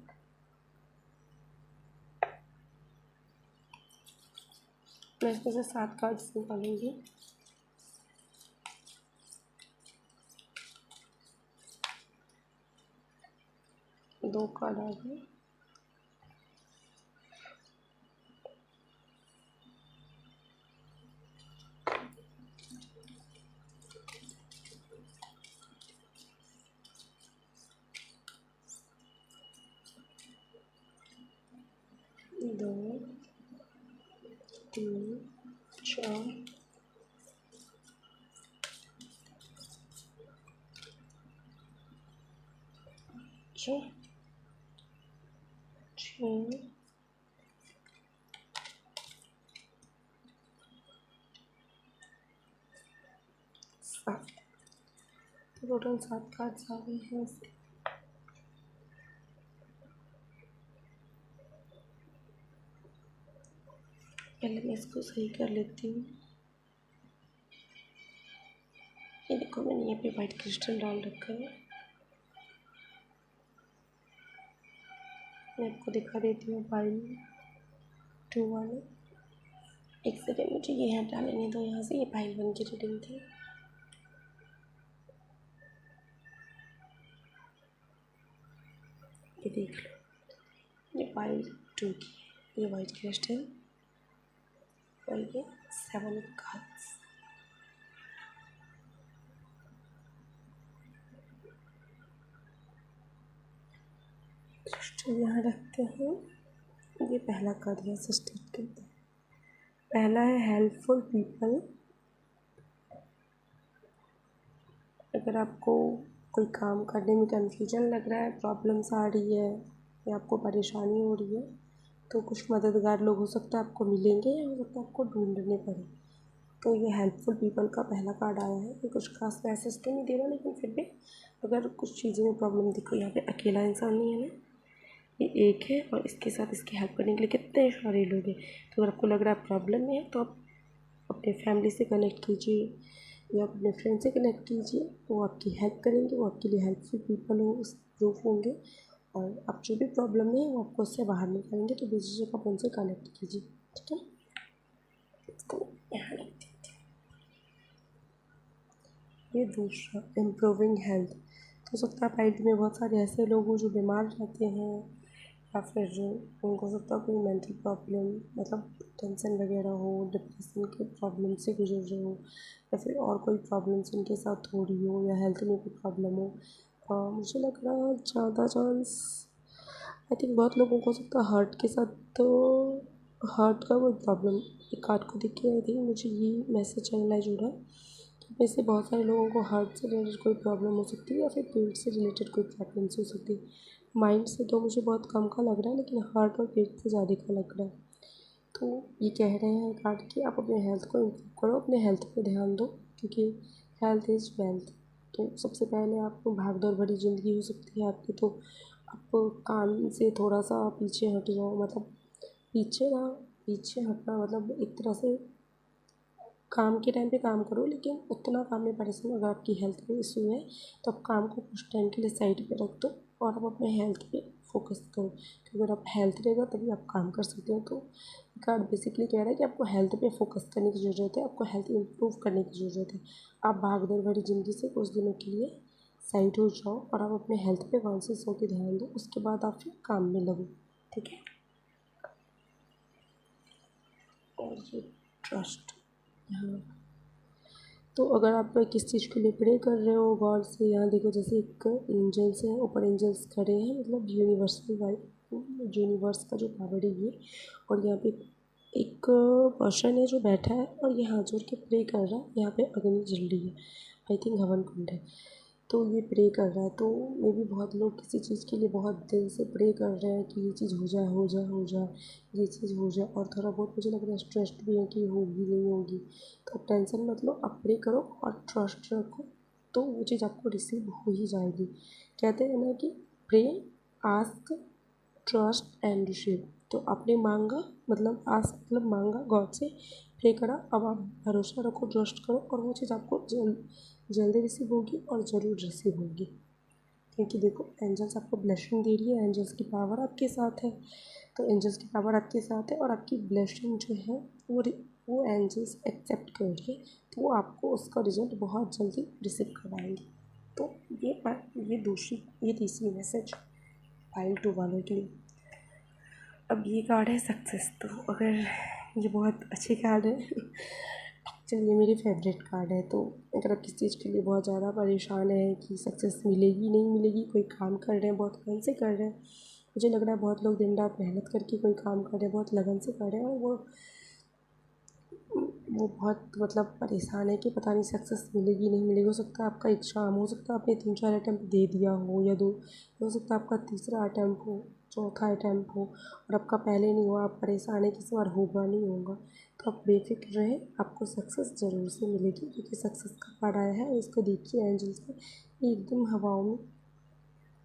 मैं इसमें से 7 कार्ड्स निकालूंगी। दो कार्ड आ गए। दो, तीन, चार, छः, सात। तो टोटल 7 कार्ड्स आ गए हैं। पहले मैं इसको सही कर लेती हूँ। ये देखो, मैंने यहाँ पे वाइट क्रिस्टल डाल रखा है, मैं आपको दिखा देती हूँ पाइल 2 वाले। एक सेकेंड, मुझे ये यहाँ डालने दो। यहाँ से ये पाइल 1 की रीडिंग थी। ये देख लो, ये पाइल 2 की, ये वाइट क्रिस्टल और ये 7 कार्ड्स। क्रिस्टल यहाँ रखते हैं। ये पहला कार्ड यहाँ से स्टार्ट करते हैं। पहला है हेल्पफुल पीपल। अगर आपको कोई काम करने में कन्फ्यूजन लग रहा है, प्रॉब्लम्स आ रही है, या आपको परेशानी हो रही है, तो कुछ मददगार लोग हो सकता है आपको मिलेंगे, या हो सकता है आपको ढूंढने पड़े। तो ये हेल्पफुल पीपल का पहला कार्ड आया है। ये कुछ खास मैसेज तो नहीं दे रहा, लेकिन फिर भी अगर कुछ चीज़ों में प्रॉब्लम दिखो, यहाँ पे अकेला इंसान नहीं है ना, ये एक है, और इसके साथ इसकी हेल्प करने के लिए कितने सारे लोग हैं। तो अगर आपको लग रहा है प्रॉब्लम में है, तो आप अपने फैमिली से कनेक्ट कीजिए, या अपने फ्रेंड से कनेक्ट कीजिए, वो आपकी हेल्प करेंगे, वो आपके लिए हेल्पफुल पीपल हो प्रूफ होंगे, और आप जो भी प्रॉब्लम में है वो आपको उससे बाहर निकालेंगे। तो बेझिझक आप उनसे कनेक्ट कीजिए। ठीक है, इसको यहाँ रख देते हैं। ये दूसरा, इम्प्रूविंग हेल्थ। तो हो सकता है पाइल में बहुत सारे ऐसे लोग हों जो बीमार रहते हैं, या फिर उनको हो सकता है कोई मेंटल प्रॉब्लम, मतलब टेंशन वगैरह हो, डिप्रेशन के प्रॉब्लम से गुजर रहे हो, या फिर और कोई प्रॉब्लम्स उनके साथ हो रही हो, या हेल्थ में कोई प्रॉब्लम हो, मुझे लग रहा है ज़्यादा चांस आई थिंक बहुत लोगों को हो सकता है हार्ट के साथ, तो हार्ट का कोई प्रॉब्लम एक कार्ड को देख के आई थिंक मुझे ये मैसेज एनालाइज हो रहा है कि वैसे बहुत सारे लोगों को हार्ट से रिलेटेड कोई प्रॉब्लम हो सकती है या फिर पेट से रिलेटेड कोई प्रॉब्लम हो सकती है। माइंड से तो मुझे बहुत कम का लग रहा है, लेकिन हार्ट और पेट से ज़्यादा का लग रहा है। तो ये कह रहे हैं कार्ड कि आप अपने हेल्थ को इम्प्रूव करो, अपने हेल्थ पे ध्यान दो, क्योंकि हेल्थ इज़ वेल्थ। तो सबसे पहले आपको भाग दौड़ भरी ज़िंदगी हो सकती है आपकी, तो आप काम से थोड़ा सा पीछे हट जाओ, मतलब पीछे हटना मतलब एक तरह से काम के टाइम पे काम करो, लेकिन उतना काम में परेशान। अगर आपकी हेल्थ में इशू है तो आप काम को कुछ टाइम के लिए साइड पे रख दो और आप अपने हेल्थ पे फोकस करो, क्योंकि अगर आप हेल्थ रहेगा तभी आप काम कर सकते हो। तो कार्ड बेसिकली कह रहा है कि आपको हेल्थ पे फोकस करने की ज़रूरत है, आपको हेल्थ इम्प्रूव करने की ज़रूरत है। आप भाग दौड़ भरी ज़िंदगी से कुछ दिनों के लिए साइड हो जाओ और आप अपने हेल्थ पे कॉन्शियस होकर ध्यान दो, उसके बाद आप फिर काम में लगो, ठीक है। और ये ट्रस्ट, हाँ, तो अगर आप किस चीज़ के लिए प्रे कर रहे हो गॉड से, यहाँ देखो जैसे एक एंजल्स है, ऊपर एंजल्स खड़े हैं, मतलब यूनिवर्सल वाइब, यूनिवर्स का जो पावर है ये। और यहाँ पे एक पर्सन है जो बैठा है और ये हाथ जोड़ के प्रे कर रहा है। यहाँ पे अग्नि जल रही है, आई थिंक हवन कुंड है, तो ये प्रे कर रहा है। तो मे भी बहुत लोग किसी चीज़ के लिए बहुत दिल से प्रे कर रहे हैं कि ये चीज़ हो जाए हो जाए हो जाए, ये चीज़ हो जाए। और थोड़ा बहुत मुझे लग रहा है स्ट्रेस्ड भी है कि होगी नहीं होगी, तो आप टेंशन मत लो, आप प्रे करो और ट्रस्ट रखो, तो वो चीज़ आपको रिसीव हो ही जाएगी। कहते हैं ना कि pray, ask, trust and receive. तो आपने मांगा मतलब आस्क मतलब मांगा गॉड से, प्रे करा, अब आप भरोसा रखो, ट्रस्ट करो और वो चीज़ आपको जल्दी रिसीव होगी और ज़रूर रिसीव होगी। क्योंकि देखो एंजल्स आपको ब्लेसिंग दे रही है, एंजल्स की पावर आपके साथ है, तो एंजल्स की पावर आपके साथ है और आपकी ब्लेसिंग जो है वो एंजल्स एक्सेप्ट कर रही है, तो वो आपको उसका रिजल्ट बहुत जल्दी रिसीव करवाएंगे। तो ये तीसरी मैसेज पाइल 2 वालों के लिए। अब ये कार्ड है सक्सेस, तो अगर ये बहुत अच्छी कार्ड है चलिए, मेरी फेवरेट कार्ड है। तो अगर आप किसी चीज़ के लिए बहुत ज़्यादा परेशान है कि सक्सेस मिलेगी नहीं मिलेगी, कोई काम कर रहे हैं बहुत मन से कर रहे हैं, मुझे लग रहा है बहुत लोग दिन रात मेहनत करके कोई काम कर रहे हैं, बहुत लगन से कर रहे हैं, और वो बहुत मतलब परेशान है कि पता नहीं सक्सेस मिलेगी नहीं मिलेगी। हो सकता है आपका एग्ज़ाम, हो सकता है आपने 3-4 अटैम्प्ट दे दिया हो या 2, हो सकता है आपका तीसरा अटैम्प्ट हो, चौथा अटैम्प्ट हो और आपका पहले नहीं हुआ, आप परेशान है कि इस बार होगा नहीं होगा। तो आप बेफिक्र रहें, आपको सक्सेस ज़रूर से मिलेगी, क्योंकि सक्सेस का कार्ड आया है। इसको देखिए एंजल्स में, ये एकदम हवाओं में,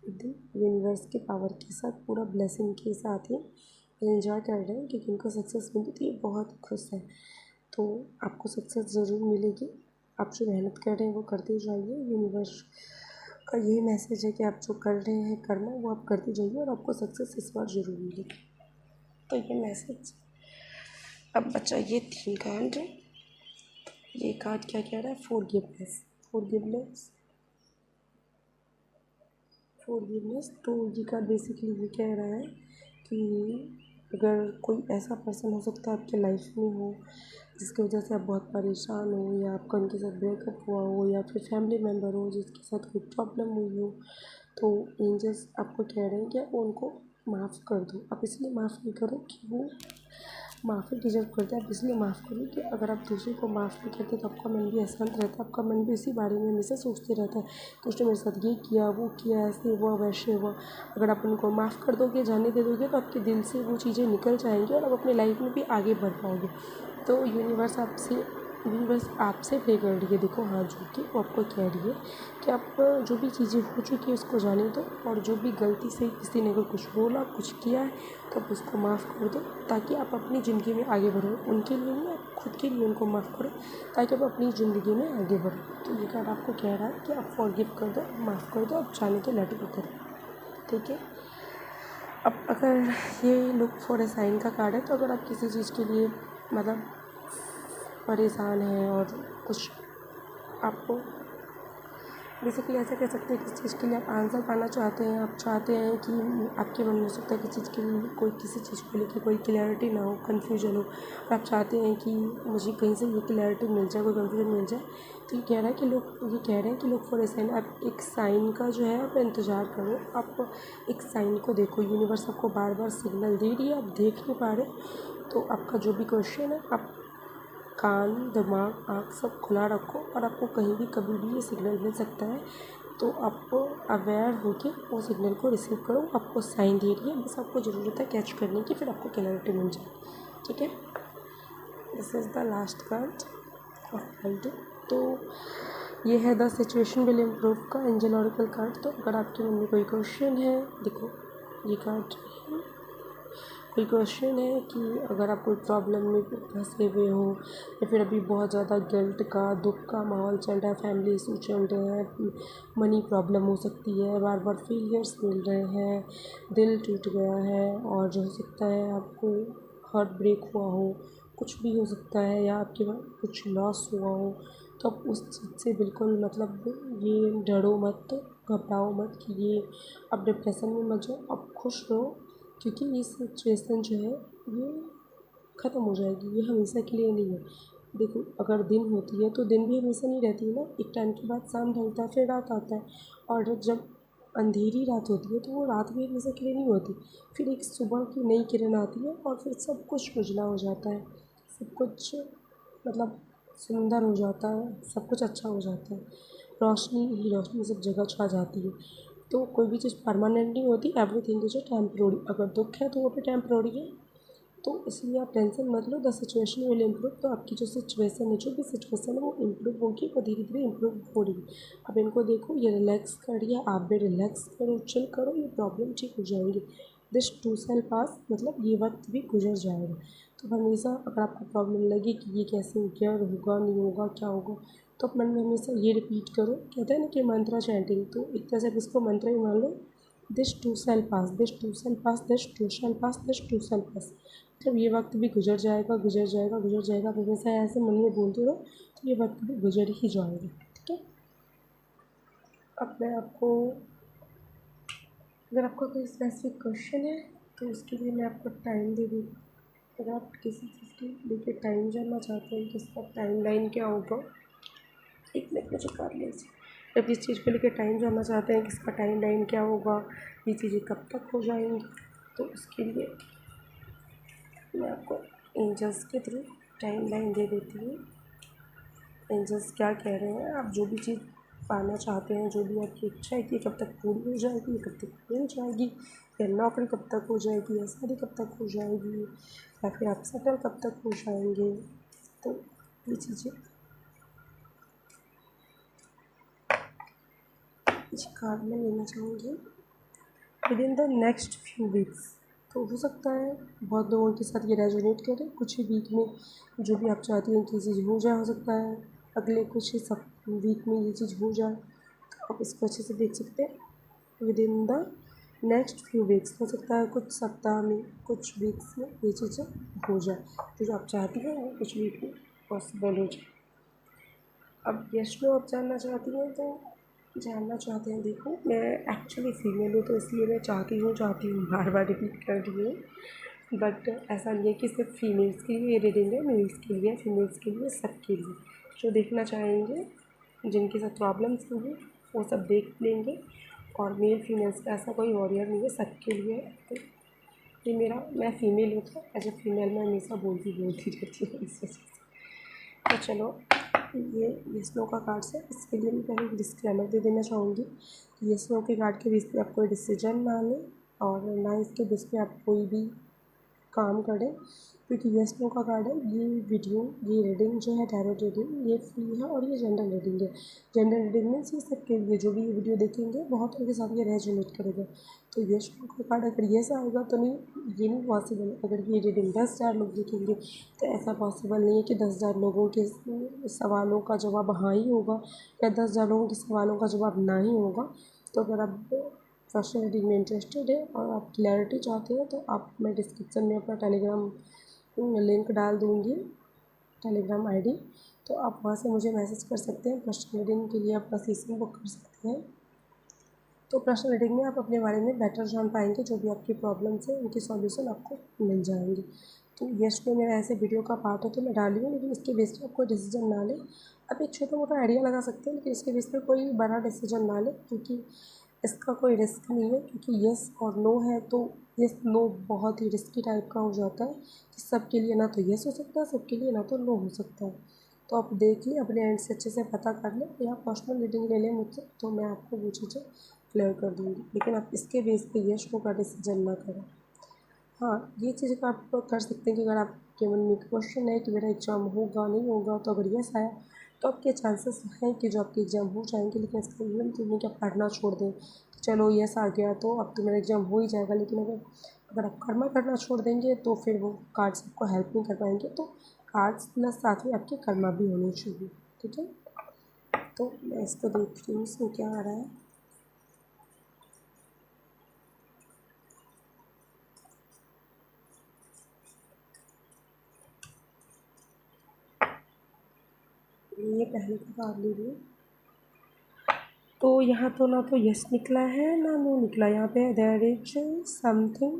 एकदम यूनिवर्स के पावर के साथ, पूरा ब्लेसिंग के साथ ही एंजॉय कर रहे हैं, क्योंकि उनको सक्सेस मिली तो ये बहुत खुश है। तो आपको सक्सेस ज़रूर मिलेगी, आप जो मेहनत कर रहे हैं वो करते जाइए। यूनिवर्स का यही मैसेज है कि आप जो कर रहे हैं कर्म वो आप करते जाइए और आपको सक्सेस इस बार ज़रूर मिलेगी। तो ये मैसेज। अब बचा ये 3 कार्ड, ये कार्ड क्या कह रहा है, फॉरगिवनेस, फॉरगिवनेस, फॉरगिवनेस। तो ये कार्ड बेसिकली ये कह रहा है कि अगर कोई ऐसा पर्सन हो सकता है आपके लाइफ में हो जिसकी वजह से आप बहुत परेशान हो, या आपका उनके साथ ब्रेकअप हुआ हो, या फिर फैमिली मेम्बर हो जिसके साथ कोई प्रॉब्लम हुई हो, तो एंजल्स आपको कह रहे हैं कि आप उनको माफ़ कर दो। आप इसलिए माफ़ नहीं करो कि वो माफ़ी डिजर्व करते हैं, आप इसलिए माफ़ करो कि अगर आप दूसरे को माफ़ नहीं करते तो आपका मन भी अशांत रहता है, आपका मन भी इसी बारे में हमेशा सोचते रहता है कि उसने मेरे साथ ये किया वो किया, ऐसे हुआ वैसे हुआ। अगर आप उनको माफ़ कर दोगे, जाने दे दोगे, तो आपके दिल से वो चीज़ें निकल जाएंगी और आप अपनी लाइफ में भी आगे बढ़ पाओगे। तो यूनिवर्स आपसे प्रे कर रही है, देखो हाथ जोड़ के वो आपको कह रही है कि आप जो भी चीज़ें हो चुकी है उसको जाने दो, और जो भी गलती से किसी ने अगर कुछ बोला कुछ किया है तो आप उसको माफ़ कर दो, ताकि आप अपनी ज़िंदगी में आगे बढ़ो। उनके लिए नहीं, आप खुद के लिए उनको माफ़ करो, ताकि आप अपनी ज़िंदगी में आगे बढ़ो। तो ये कार्ड आपको कह रहा है कि आप फॉरगिव कर दो, माफ़ कर दो, आप जाने के लेट गो करो, ठीक है। अब अगर ये लुक फॉर ए साइन का कार्ड है, तो अगर आप किसी चीज़ के लिए मतलब परेशान हैं और कुछ आपको बेसिकली ऐसा कह सकते हैं, किस चीज़ के लिए आप आंसर पाना चाहते हैं। आप चाहते हैं कि आपके मन में हो सकता है किसी चीज़ के लिए, कोई किसी चीज़ को लेकर कोई क्लैरिटी ना हो, कन्फ्यूजन हो, और आप चाहते हैं कि मुझे कहीं से ये क्लैरिटी मिल जाए, कोई कन्फ्यूजन मिल जाए। तो ये कह रहा है कि लोग फॉर ए साइन, आप एक साइन का जो है आप इंतज़ार करो। आप एक साइन को देखो, यूनिवर्स आपको बार बार सिग्नल दे रही है, आप देख नहीं पा रहे। तो आपका जो भी क्वेश्चन है, आप कान, दिमाग, आँख सब खुला रखो, और आपको कहीं भी कभी भी ये सिग्नल मिल सकता है। तो आपको अवेयर होके वो सिग्नल को रिसीव करो। आपको साइन दे रही है, बस आपको ज़रूरत है कैच करने की, फिर आपको क्लैरिटी मिल जाए। ठीक है, this is the last card of card. तो ये है द सिचुएशन विल इम्प्रूव का एंजल ऑरेकल कार्ड। तो अगर आपके मन में कोई क्वेश्चन है, देखो ये कार्ड, कोई क्वेश्चन है कि अगर आप कोई प्रॉब्लम में फंसे हुए हो, या फिर अभी बहुत ज़्यादा गिल्ट का, दुख का माहौल चल रहा है, फैमिली इशू चल रहे हैं, मनी प्रॉब्लम हो सकती है, बार बार फेलियर्स मिल रहे हैं, दिल टूट गया है, और जो हो सकता है आपको हार्ट ब्रेक हुआ हो, कुछ भी हो सकता है, या आपके कुछ लॉस हुआ हो, तो आप उस चीज़ से बिल्कुल मतलब ये डरो मत, घबराओ मत कि ये आप डिप्रेशन में मत जाओ, आप खुश रहो, क्योंकि ये सिचुएशन जो है ये ख़त्म हो जाएगी, ये हमेशा के लिए नहीं है। देखो अगर दिन होती है तो दिन भी हमेशा नहीं रहती है ना, एक टाइम के बाद शाम ढलता है, फिर रात आता है, और जब अंधेरी रात होती है तो वो रात भी हमेशा के लिए नहीं होती, फिर एक सुबह की नई किरण आती है, और फिर सब कुछ उजला हो जाता है, सब कुछ मतलब सुंदर हो जाता है, सब कुछ अच्छा हो जाता है, रोशनी ही रोशनी सब जगह छा जाती है। तो कोई भी चीज़ परमानेंट नहीं होती, एवरीथिंग इज टेम्प्रोरी। अगर दुख है तो वो भी टेम्प्रोरी है, तो इसलिए आप टेंशन मत लो, द सिचुएशन विल इम्प्रूव। तो आपकी जो सिचुएशन है, जो भी सिचुएशन है, वो इम्प्रूव होगी, वो धीरे धीरे इम्प्रूव हो रही है। अब इनको देखो, ये रिलैक्स करिए, आप भी रिलैक्स करो, चिल करो, ये प्रॉब्लम ठीक हो जाएंगी। दिस टू सेल पास, मतलब ये वक्त भी गुजर जाएगा। तो हमेशा अगर आपको प्रॉब्लम लगे कि ये कैसे हो गया, होगा नहीं होगा, क्या होगा, तो आप मन में हमेशा ये रिपीट करो, कहते हैं ना कि मंत्रा चैंटिंग, तो एक तरह से आप इसको मंत्र ही मान लो, this too shall pass, this too shall pass, this too shall pass, this too shall pass. जब ये वक्त भी गुजर जाएगा, गुजर जाएगा, गुजर जाएगा, आप हमेशा ऐसे मन में बोलते रहो, तो ये वक्त भी गुजर ही जाएगा। ठीक है, अब मैं आपको, अगर आपका कोई स्पेसिफिक क्वेश्चन है तो उसके लिए मैं आपको टाइम दे दूँ। अगर आप किसी चीज़ के लेके टाइम जानना चाहते हैं कि इसका टाइम लाइन क्या होगा, एक मिनट मुझे कर लीजिए। जब इस चीज़ को लेकर टाइम जानना चाहते हैं कि इसका टाइम लाइन क्या होगा, ये चीज़ें कब तक हो जाएंगी, तो उसके लिए मैं आपको एंजल्स के थ्रू टाइम लाइन दे देती हूँ। एंजल्स क्या कह रहे हैं, आप जो भी चीज़ पाना चाहते हैं, जो भी आपकी इच्छा है कि कब तक पूरी हो जाएगी, कब तक मिल जाएगी, या नौकरी कब तक हो जाएगी, या शादी कब तक हो जाएगी, या फिर आप सेटल कब तक हो जाएंगे, तो ये चीज़ें इस कार्ड में लेना चाहूँगी with in the next few weeks. तो हो सकता है बहुत लोगों के साथ ये रेजोनेट करे, कुछ ही वीक में जो भी आप चाहती हैं कि ये चीज़ हो जाए, हो सकता है अगले कुछ ही सब वीक में ये चीज़ हो जाए, तो आप इसको अच्छे से देख सकते हैं with in the next few weeks. हो सकता है कुछ सप्ताह में, कुछ वीक्स में ये चीज़ें हो जाए, जो आप चाहती हैं वो कुछ वीक में पॉसिबल हो जाए। अब यश नो आप जानना चाहती हैं, तो जानना चाहते हैं, देखो मैं एक्चुअली फीमेल हूँ, तो इसलिए मैं चाहती हूँ बार बार रिपीट कर रही हूँ, बट ऐसा नहीं है कि सिर्फ फीमेल्स के लिए ये रीडिंग है, मेल्स के लिए, फीमेल्स के लिए, सबके लिए जो देखना चाहेंगे, जिनके साथ प्रॉब्लम्स होंगी वो सब देख लेंगे। और मेल फीमेल्स का ऐसा कोई वॉरियर नहीं है, सबके लिए। तो ये मेरा, मैं फ़ीमेल हूँ तो एज ए फीमेल मैं हमेशा बोलती रहती हूँ इस वजह से। तो चलो, ये येस का कार्ड्स है, इसके लिए मैं पहले एक डिस्क्लेमर दे देना चाहूँगी कि येस के कार्ड के बेस पे आप कोई डिसीजन ना लें, और ना इसके बेस पे आप कोई भी काम करें, क्योंकि येस नो का कार्ड है। ये वीडियो, ये रीडिंग जो है, टैरो रीडिंग, ये फ्री है, और ये जनरल रीडिंग है। जनरल रीडिंग मीन्स ये सबके लिए, जो भी ये वीडियो देखेंगे बहुतों के साथ ये रेजोनेट करेगा। तो येस नो का कार्ड अगर येस आएगा तो नहीं, ये नहीं पॉसिबल है। अगर ये रीडिंग 10,000 लोग देखेंगे तो ऐसा पॉसिबल नहीं है कि 10,000 लोगों के सवालों का जवाब हाँ ही होगा, या 10,000 लोगों के सवालों का जवाब ना ही होगा। तो अगर आप फर्स्ट रीडिंग में इंटरेस्टेड है और आप क्लैरिटी चाहते हैं, तो आप, मैं डिस्क्रिप्शन में अपना टेलीग्राम लिंक डाल दूँगी, टेलीग्राम आईडी, तो आप वहाँ से मुझे मैसेज कर सकते हैं। पर्सनल रीडिंग के लिए अपना सेशन बुक कर सकते हैं। तो पर्सनल रीडिंग में आप अपने बारे में बेटर जान पाएंगे, जो भी आपकी प्रॉब्लम्स हैं उनके सॉल्यूशन आपको मिल जाएंगे। तो यस में मेरा ऐसे वीडियो का पार्ट है तो मैं डाली हूँ, लेकिन इसके बेस पर आप कोई डिसीजन ना लें। आप एक छोटा मोटा आइडिया लगा सकते हैं, लेकिन इसके बेस पर कोई बड़ा डिसीजन ना लें, क्योंकि इसका कोई रिस्क नहीं है। क्योंकि येस और नो है तो येस नो बहुत ही रिस्की टाइप का हो जाता है कि सबके लिए ना तो येस हो सकता है, सबके लिए ना तो नो हो सकता है। तो आप देखिए, अपने एंड से अच्छे से पता कर लें, या पर्सनल रीडिंग ले लें मुझसे, तो मैं आपको वो चीज़ें क्लियर कर दूँगी। लेकिन आप इसके बेस पे येस नो का डिसीजन ना करें। हाँ, ये चीज़ का आप कर सकते हैं कि अगर आपके मन में क्वेश्चन है कि मेरा एग्ज़ाम होगा नहीं होगा, तो अगर येस आया तो आपके चांसेस हैं कि जो आपके एग्ज़ाम हो जाएंगे। लेकिन इसका ये मतलब नहीं कि आप पढ़ना छोड़ दें कि चलो येस आ गया तो अब तो मेरा एग्ज़ाम हो ही जाएगा। लेकिन अगर आप कर्मा करना छोड़ देंगे तो फिर वो कार्ड्स आपको हेल्प नहीं कर पाएंगे। तो कार्ड्स प्लस साथ में आपके कर्मा भी होने चाहिए। ठीक है, तो मैं इसको देख रही हूँ इसमें क्या आ रहा है। ये पहले का कार्ड ले रही हूँ। तो यहाँ तो ना तो यस निकला है ना नो निकला, यहाँ पे देयर इज समथिंग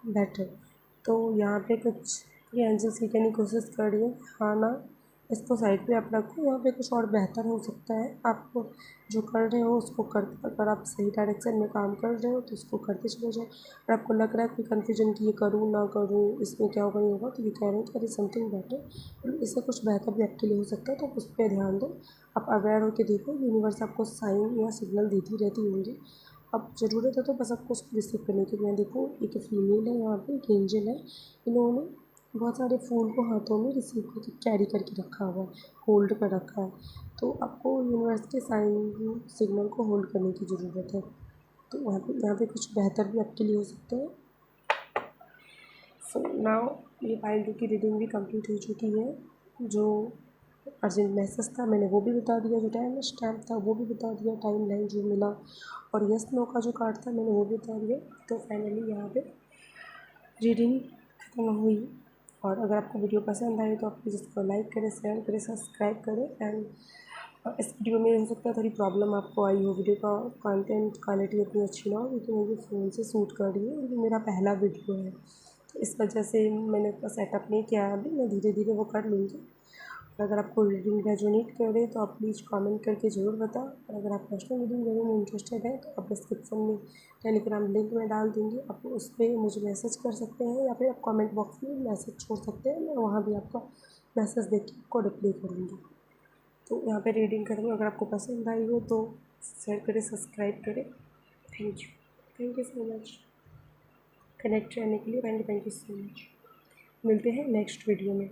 बेटर। तो यहाँ पे कुछ ये एंजल्स ये कहने की कोशिश कर रही है, हाँ ना इसको साइड पे आप रखो, यहाँ पे कुछ और बेहतर हो सकता है। आप जो कर रहे हो उसको कर, अगर आप सही डायरेक्शन में काम कर रहे हो तो उसको करते चले जाओ। अगर आपको लग रहा है कोई कन्फ्यूजन कि ये करूँ ना करूँ, इसमें क्या होगा नहीं होगा, तो ये कह रहे हैं कि अरे समथिंग बेटर, इससे कुछ बेहतर भी आपके लिए हो सकता है, तो उस पर ध्यान दो। आप अवेयर होकर देखो, यूनिवर्स आपको साइन या सिग्नल देती रहती होंगी। अब ज़रूरत है तो बस आपको उसको रिसीव करने की। मैं देखो, एक फीमेल है यहाँ पे, एक एंजल है, इन्होंने बहुत सारे फूल को हाथों में रिसीव करके कैरी करके रखा हुआ है, होल्ड कर रखा है। तो आपको यूनिवर्स के साइन सिग्नल को होल्ड करने की ज़रूरत है। तो यहाँ पे कुछ बेहतर भी आपके लिए हो सकता है। सो नाउ ये पाइल की रीडिंग भी कंप्लीट हो चुकी है। जो अर्जेंट मैसेज था मैंने वो भी बता दिया, जो टाइम स्टैम्प था वो भी बता दिया, टाइम लाइन जो मिला, और यस नो का जो कार्ड था मैंने वो भी बता दिया। तो फाइनली यहाँ पे रीडिंग खत्म हुई। और अगर आपको वीडियो पसंद आए तो आप प्लीज़ इसको लाइक करें, शेयर करें, सब्सक्राइब करें। एंड इस वीडियो में हो सकता है थोड़ी प्रॉब्लम आपको आई हो, वीडियो का कंटेंट क्वालिटी उतनी अच्छी ना हो, क्योंकि मुझे फ़ोन से शूट कर रही हूँ और ये मेरा पहला वीडियो है, तो इस वजह से मैंने उतना सेटअप नहीं किया है अभी। मैं धीरे धीरे वो कर लूँगी। और अगर आपको रीडिंग रेजोनेट करे तो आप प्लीज़ कमेंट करके ज़रूर बताओ। और अगर आप पर्सनल रीडिंग लेने में इंटरेस्टेड हैं तो आप डिस्क्रिप्शन में टेलीग्राम लिंक में डाल दूँगी, आप उस पर मुझे मैसेज कर सकते हैं, या फिर आप कमेंट बॉक्स में मैसेज छोड़ सकते हैं, मैं वहाँ भी आपका मैसेज देख के आपको रिप्लाई करूँगी। तो यहाँ पे रीडिंग करूँगी। अगर आपको पसंद आई हो तो शेयर करें, सब्सक्राइब करें। Thank you so much connect रहने के लिए। Thank you so much. मिलते हैं नेक्स्ट वीडियो में।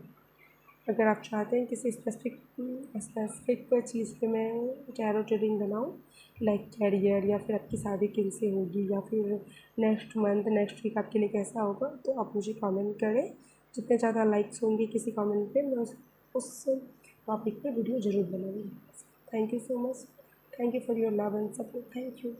अगर आप चाहते हैं किसी स्पेसिफिक चीज़ पे मैं टैरो रीडिंग बनाऊँ, लाइक कैरियर, या फिर आपकी शादी किन से होगी, या फिर नेक्स्ट मंथ नेक्स्ट वीक आपके लिए कैसा होगा, तो आप मुझे कमेंट करें। जितने ज़्यादा लाइक्स होंगे किसी कमेंट पे, मैं उस टॉपिक पे वीडियो ज़रूर बनाऊँगी। Thank you so much. Thank you for your love and support. Thank you.